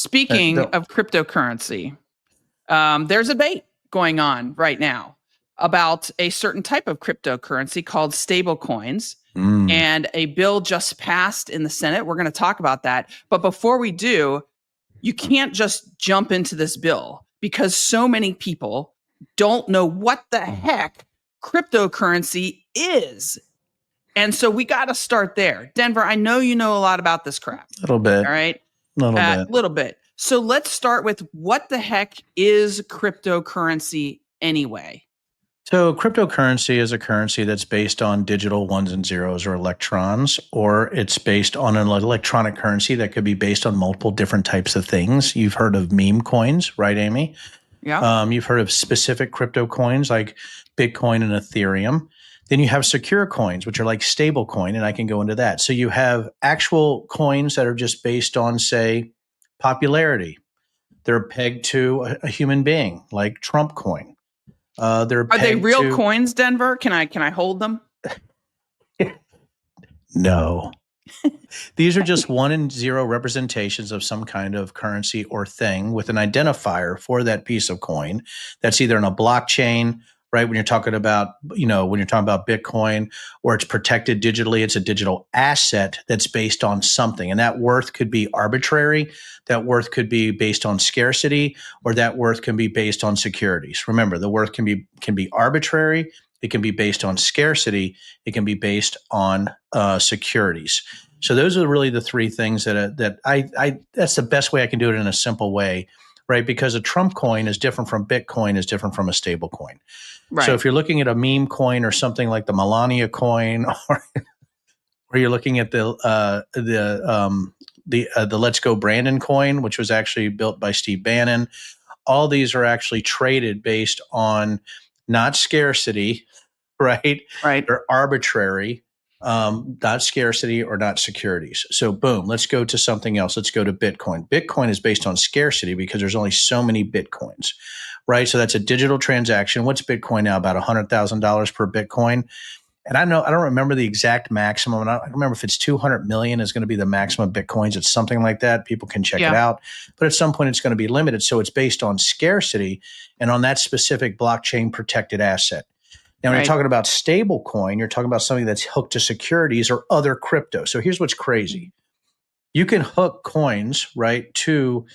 Speaking of cryptocurrency, there's a debate going on right now about a certain type of cryptocurrency called stable coins. And a bill just passed in the Senate. We're going to talk about that. But before we do, you can't just jump into this bill because so many people don't know what the heck cryptocurrency is. And so we got to start there. Denver, I know you know a lot about this crap. A little bit. All right. A little bit. So let's start with what the heck is cryptocurrency anyway? So cryptocurrency is a currency that's based on digital ones and zeros or electrons, or it's based on an electronic currency that could be based on multiple different types of things. You've heard of meme coins, right, Amy? Yeah. You've heard of specific crypto coins like Bitcoin and Ethereum. Then you have secure coins, which are like stable coin, and I can go into that. So you have actual coins that are just based on, say, popularity. They're pegged to a human being, like Trump coin. Are they real coins, Denver? Can I hold them? No. These are just 1 and 0 representations of some kind of currency or thing with an identifier for that piece of coin that's either in a blockchain, right? When you're talking about, Bitcoin, or it's protected digitally, it's a digital asset that's based on something. And that worth could be arbitrary, that worth could be based on scarcity, or that worth can be based on securities. Remember, the worth can be arbitrary, it can be based on scarcity, it can be based on securities. So those are really the three things that I that's the best way I can do it in a simple way, right? Because a Trump coin is different from Bitcoin, is different from a stable coin. Right. So if you're looking at a meme coin or something like the Melania coin, or you're looking at the Let's Go Brandon coin, which was actually built by Steve Bannon, all these are actually traded based on not scarcity, right? Right. They're arbitrary, not scarcity or not securities. So boom, let's go to something else. Let's go to Bitcoin. Bitcoin is based on scarcity because there's only so many Bitcoins, right? So that's a digital transaction. What's Bitcoin now? About $100,000 per Bitcoin. And I don't remember the exact maximum. I don't remember if it's 200 million is going to be the maximum Bitcoins. It's something like that. People can check it out. But at some point, it's going to be limited. So it's based on scarcity and on that specific blockchain protected asset. Now, when you're talking about stable coin, you're talking about something that's hooked to securities or other crypto. So here's what's crazy. You can hook coins, right, to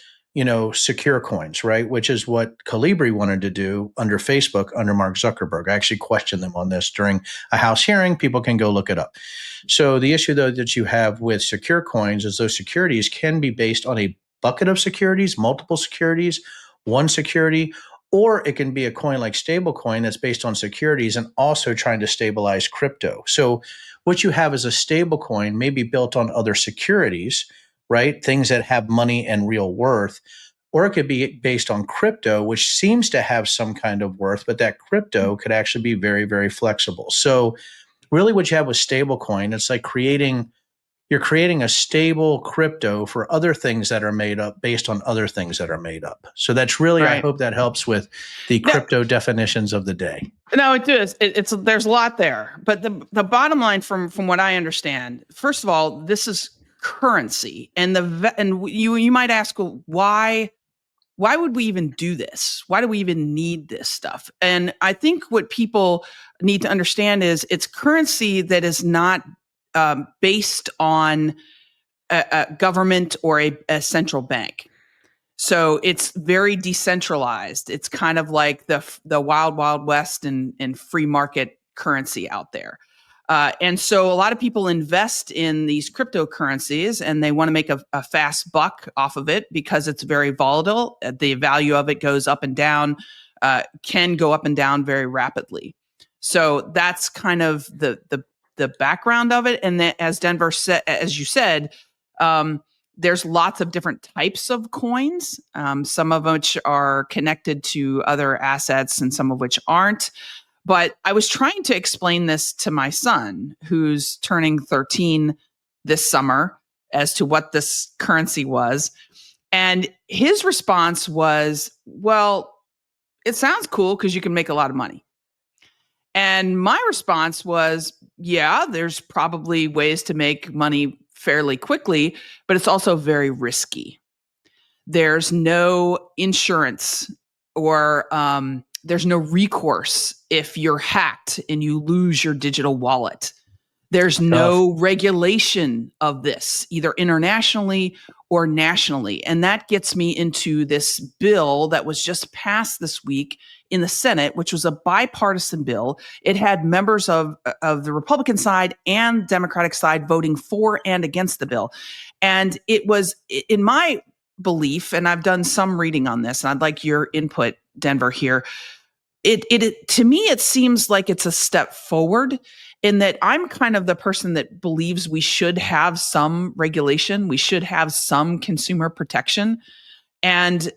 secure coins, right, which is what Calibri wanted to do under Facebook, under Mark Zuckerberg. I actually questioned them on this during a House hearing. People can go look it up. So the issue, though, that you have with secure coins is those securities can be based on a bucket of securities, multiple securities, one security, or it can be a coin like stablecoin that's based on securities and also trying to stabilize crypto. So what you have is a stablecoin may be built on other securities, right? Things that have money and real worth, or it could be based on crypto, which seems to have some kind of worth, but that crypto could actually be very, very flexible. So really what you have with stablecoin, it's like you're creating a stable crypto for other things that are made up based on other things that are made up. So that's really, I hope that helps with the crypto definitions of the day. No, it does. There's a lot there, but the bottom line from what I understand, first of all, this is currency, and you might ask, well, why would we even do this? Why do we even need this stuff? And I think what people need to understand is it's currency that is not based on a government or a central bank. So it's very decentralized. It's kind of like the wild, wild west and free market currency out there. And so a lot of people invest in these cryptocurrencies and they want to make a fast buck off of it because it's very volatile. The value of it goes up and down, can go up and down very rapidly. So that's kind of the background of it. And then, as Denver said, as you said, there's lots of different types of coins, some of which are connected to other assets and some of which aren't. But I was trying to explain this to my son, who's turning 13 this summer, as to what this currency was. And his response was, well, it sounds cool because you can make a lot of money. And my response was, yeah, there's probably ways to make money fairly quickly, but it's also very risky. There's no insurance or there's no recourse if you're hacked and you lose your digital wallet. There's no regulation of this, either internationally or nationally. And that gets me into this bill that was just passed this week in the Senate, which was a bipartisan bill. It had members of the Republican side and Democratic side voting for and against the bill. And it was, in my belief, and I've done some reading on this, and I'd like your input, Denver, here. It to me, it seems like it's a step forward in that I'm kind of the person that believes we should have some regulation. We should have some consumer protection. And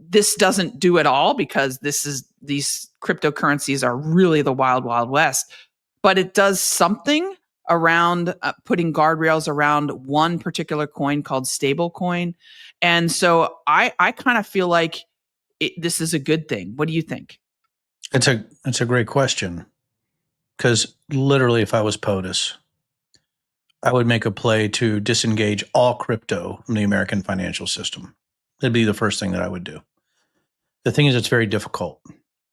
this doesn't do it all because these cryptocurrencies are really the wild, wild west. But it does something around putting guardrails around one particular coin called stablecoin. And so I kind of feel like this is a good thing. What do you think? It's a great question, because literally, if I was POTUS, I would make a play to disengage all crypto from the American financial system. That'd be the first thing that I would do. The thing is, it's very difficult.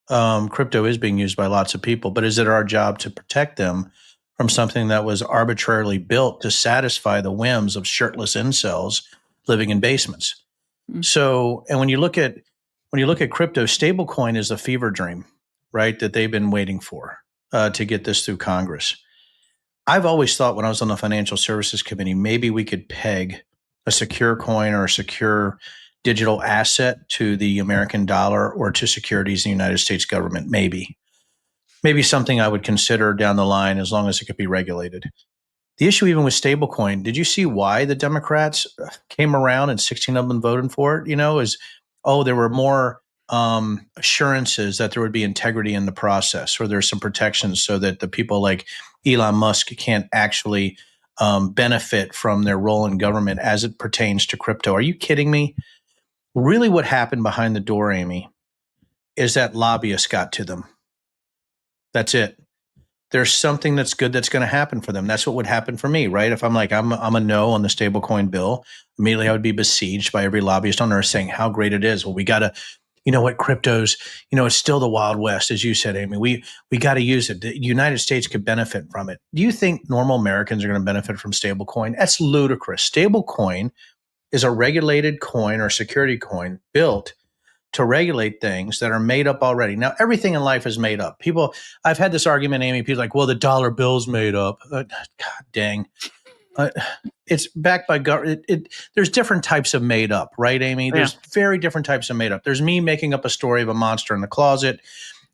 Crypto is being used by lots of people, but is it our job to protect them from something that was arbitrarily built to satisfy the whims of shirtless incels living in basements? Mm-hmm. So, and when you look at crypto, stablecoin is a fever dream, right? That they've been waiting for to get this through Congress. I've always thought when I was on the Financial Services Committee, maybe we could peg a secure coin or a secure digital asset to the American dollar or to securities in the United States government. Maybe something I would consider down the line, as long as it could be regulated. The issue even with stablecoin, did you see why the Democrats came around and 16 of them voted for it? There were more assurances that there would be integrity in the process, or there's some protections so that the people like Elon Musk can't actually benefit from their role in government as it pertains to crypto. Are you kidding me? Really, what happened behind the door, Amy, is that lobbyists got to them. That's it. There's something that's good that's going to happen for them. That's what would happen for me, right? If I'm a no on the stablecoin bill, immediately I would be besieged by every lobbyist on earth saying how great it is. Well, we got to, cryptos, it's still the Wild West, as you said, Amy. We got to use it. The United States could benefit from it. Do you think normal Americans are going to benefit from stablecoin? That's ludicrous. Stablecoin is a regulated coin or security coin built to regulate things that are made up already. Now, everything in life is made up. I've had this argument, Amy, people are like, well, the dollar bill's made up. God dang. It's backed by government. There's different types of made up, right, Amy? There's very different types of made up. There's me making up a story of a monster in the closet,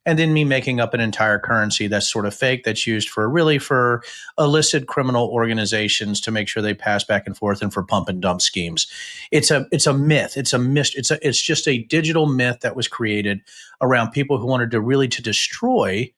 and then me making up an entire currency that's sort of fake, that's used for illicit criminal organizations to make sure they pass back and forth, and for pump and dump schemes. It's a myth. It's just a digital myth that was created around people who wanted to destroy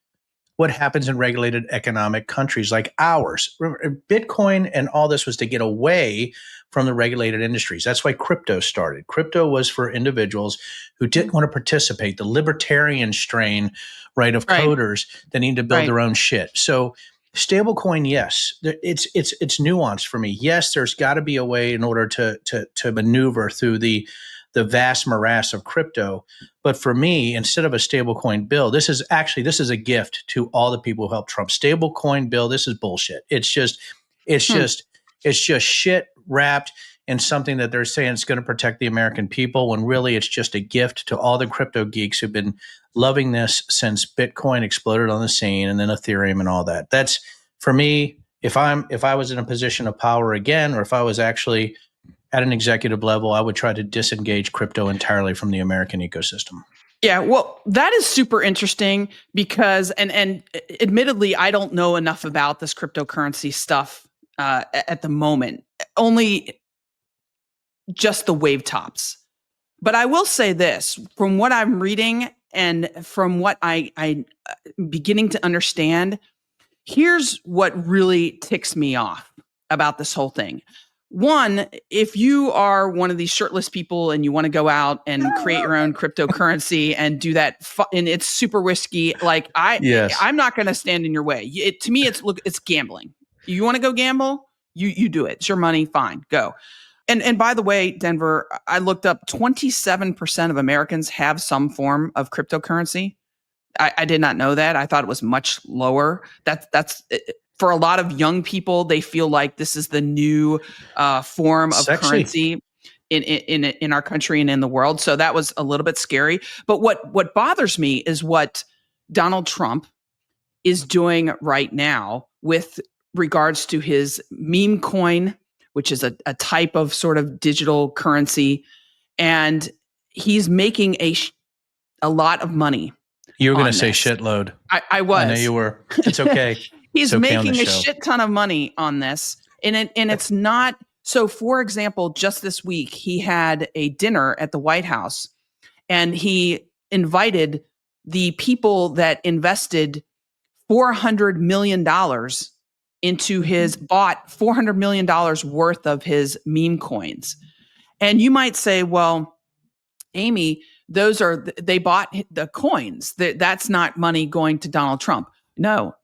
what happens in regulated economic countries like ours. Remember, Bitcoin and all this was to get away from the regulated industries. That's why crypto started. Crypto was for individuals who didn't want to participate, the libertarian strain, right, of coders that need to build their own shit. So stablecoin, yes, it's nuanced for me. Yes, there's got to be a way in order to maneuver through the vast morass of crypto. But for me, instead of a stablecoin bill, this is a gift to all the people who helped Trump. Stablecoin bill, this is bullshit. It's just shit wrapped in something that they're saying is going to protect the American people, when really it's just a gift to all the crypto geeks who've been loving this since Bitcoin exploded on the scene, and then Ethereum and all that. That's, for me, if I was in a position of power again, or if I was actually at an executive level, I would try to disengage crypto entirely from the American ecosystem. Yeah, well, that is super interesting because, and admittedly, I don't know enough about this cryptocurrency stuff at the moment. Only just the wave tops. But I will say this, from what I'm reading and from what I beginning to understand, here's what really ticks me off about this whole thing. One, if you are one of these shirtless people and you want to go out and create your own cryptocurrency and do that, and it's super risky, like I'm not going to stand in your way. To me, it's gambling. You want to go gamble? You do it. It's your money. Fine, go. And by the way, Denver, I looked up 27% of Americans have some form of cryptocurrency. I did not know that. I thought it was much lower. That's for a lot of young people. They feel like this is the new form of Sexy. currency in our country and in the world. So that was a little bit scary. But what bothers me is what Donald Trump is doing right now with regards to his meme coin, which is a type of sort of digital currency, and he's making a lot of money You were going to on say this. shitload. I I know was. you were. It's okay. He's It's okay on the making a show. shit ton of money on this. And it's not so. For example, just this week, he had a dinner at the White House and he invited the people that invested $400 million into his, bought $400 million worth of his meme coins. And you might say, well, Amy, they bought the coins. That's not money going to Donald Trump. No,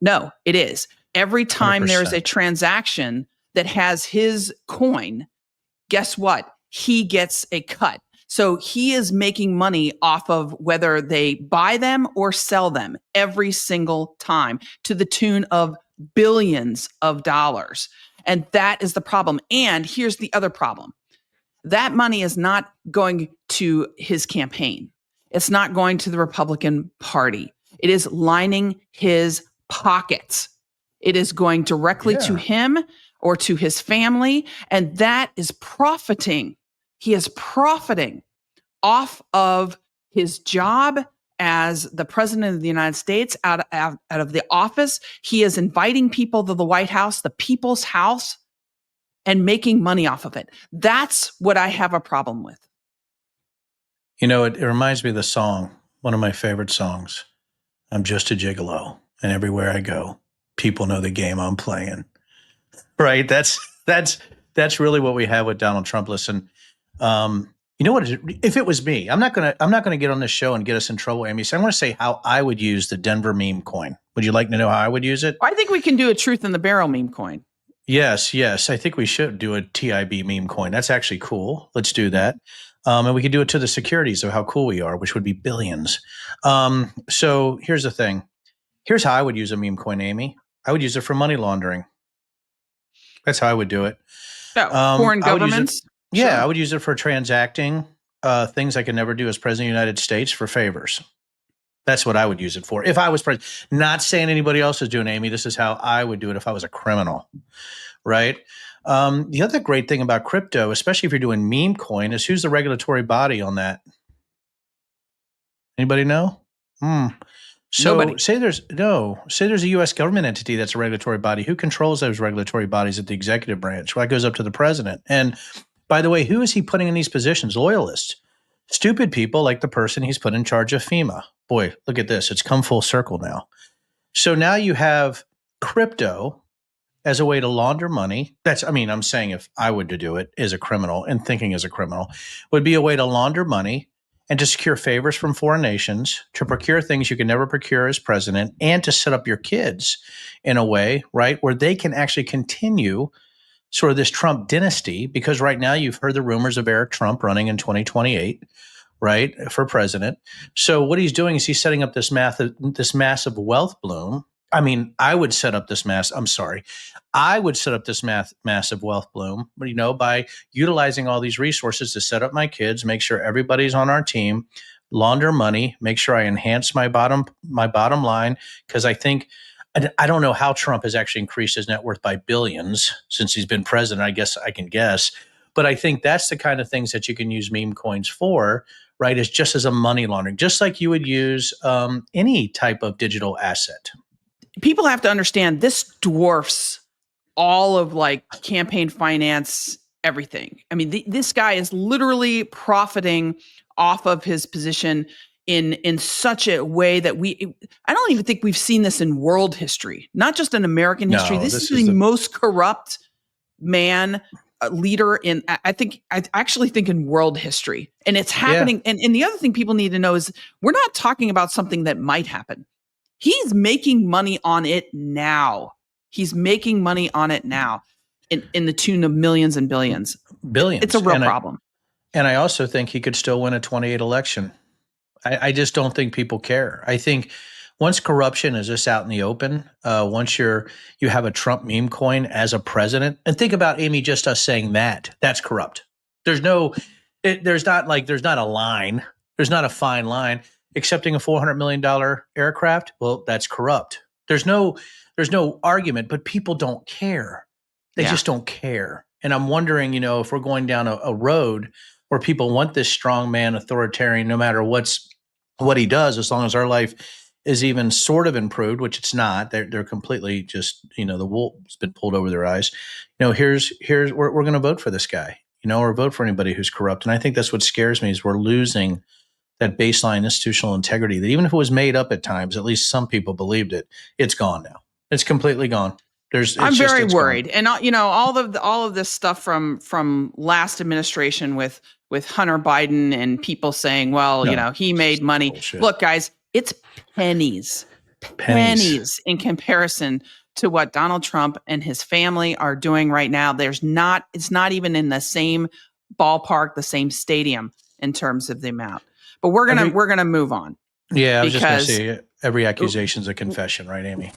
it is. Every time there's a 100%. transaction that has his coin, guess what? He gets a cut. So he is making money off of whether they buy them or sell them every single time to the tune of billions of dollars. And that is the problem. And here's the other problem. That money is not going to his campaign. It's not going to the Republican Party. It is lining his pockets. It is going directly to him or to his family, and that is profiting. He is profiting off of his job as the president of the United States out of the office. He is inviting people to the White House, the people's house, and making money off of it. That's what I have a problem with. You know, it reminds me of the song, one of my favorite songs. I'm just a gigolo, and everywhere I go, people know the game I'm playing. Right? That's really what we have with Donald Trump. Listen, you know what? If it was me, I'm not gonna get on this show and get us in trouble, Amy. So I want to say how I would use the Denver meme coin. Would you like to know how I would use it? I think we can do a truth in the barrel meme coin. Yes. I think we should do a TIB meme coin. That's actually cool. Let's do that. And we could do it to the securities of how cool we are, which would be billions. So here's the thing. Here's how I would use a meme coin, Amy. I would use it for money laundering. That's how I would do it. Foreign governments? Sure. I would use it for transacting things I could never do as president of the United States for favors. That's what I would use it for. If I was president, not saying anybody else is doing, Amy, this is how I would do it if I was a criminal, right? The other great thing about crypto, especially if you're doing meme coin, is who's the regulatory body on that? Anybody know? So Nobody. say there's a U.S. government entity that's a regulatory body. Who controls those regulatory bodies at the executive branch? Well, that goes up to the president. And by the way, who is he putting in these positions? Loyalists. Stupid people like the person he's put in charge of FEMA. Boy, look at this. It's come full circle now. So now you have crypto as a way to launder money. I'm saying if I were to do it as a criminal and thinking as a criminal, would be a way to launder money and to secure favors from foreign nations, to procure things you can never procure as president, and to set up your kids in a way, right, where they can actually continue sort of this Trump dynasty, because right now you've heard the rumors of Eric Trump running in 2028, right, for president. So what he's doing is he's setting up this massive wealth bloom. I mean, I would set up this massive wealth bloom, by utilizing all these resources to set up my kids, make sure everybody's on our team, launder money, make sure I enhance my bottom line, because I don't know how Trump has actually increased his net worth by billions since he's been president. I guess I can guess. But I think that's the kind of things that you can use meme coins for, right? Is just as a money laundering, just like you would use any type of digital asset. People have to understand this dwarfs all of like campaign finance, everything. I mean, this guy is literally profiting off of his position in such a way that I don't even think we've seen this in world history, not just in American history. No, This is the most corrupt man leader in, I actually think in world history. And it's happening. Yeah. And the other thing people need to know is we're not talking about something that might happen. He's making money on it now. in the tune of millions and billions. Billions. It's a real problem. And I also think he could still win a 28 election. I just don't think people care. I think once corruption is just out in the open, once you have a Trump meme coin as a president, and think about Amy, just us saying that's corrupt. There's not a line. There's not a fine line. Accepting a $400 million aircraft, well, that's corrupt. There's no argument, but people don't care. They just don't care. And I'm wondering, if we're going down a road where people want this strong man authoritarian, no matter what he does, as long as our life is even sort of improved, which it's not. They're completely just, the wool's been pulled over their eyes. Here's we're going to vote for this guy, or vote for anybody who's corrupt. And I think that's what scares me is we're losing that baseline institutional integrity that even if it was made up at times, at least some people believed it. It's gone now. It's completely gone. I'm very worried, and all of this stuff from last administration with Hunter Biden and people saying, well, he made money. Bullshit. Look, guys, it's pennies in comparison to what Donald Trump and his family are doing right now. It's not even in the same ballpark, the same stadium in terms of the amount. But we're gonna move on. Yeah, I was just gonna say every accusation is a confession, right, Amy?